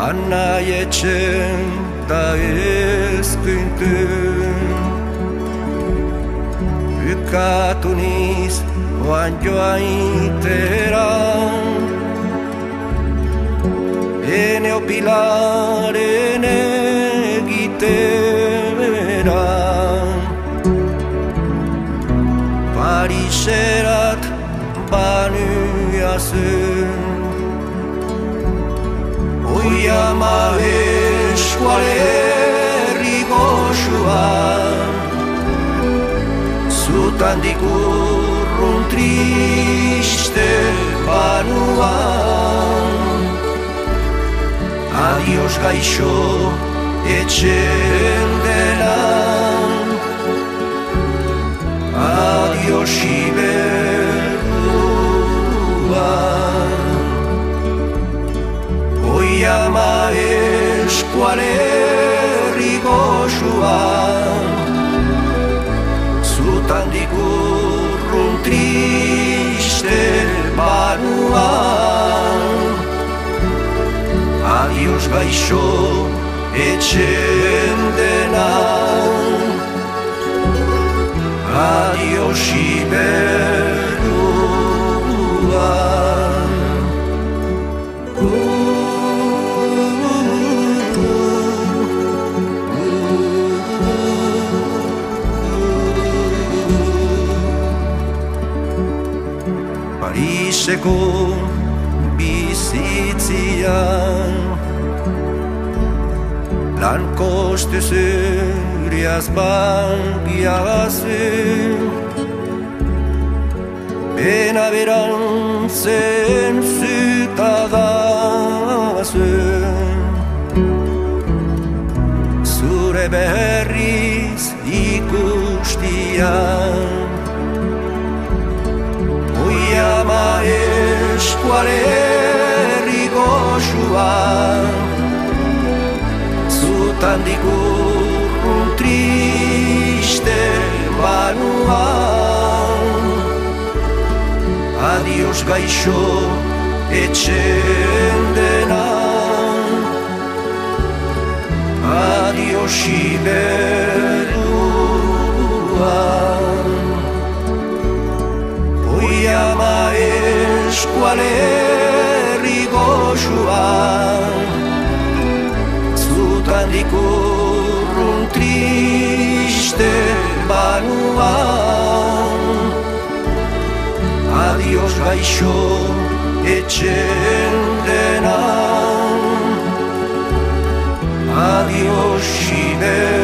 Anaietzen da ez küntün Bukatu niz oan joaitera Ene opilaren egitera Pariserat banua zen Oi ama eskualerri goxuan Zutandik urrun triste banuan Adios gaixo etxen denan Adios iberduan Oi ama eskualerri goxuan Zutandik urrun triste banuan Adios gaixo etxen denan Adios iberduan Pariseko bizitzian Lan koste zuriaz bangiazen Bena berantzen zutadazen Zure berriz ikustian Oi ama eskualerri goxuan Zutandik urrun triste banuan Adios gaixo etxen denan Adios iberduan Oi ama eskualerri goxuan Zutandik urrun triste banuan Adios gaixo etxen denan Adios iberduan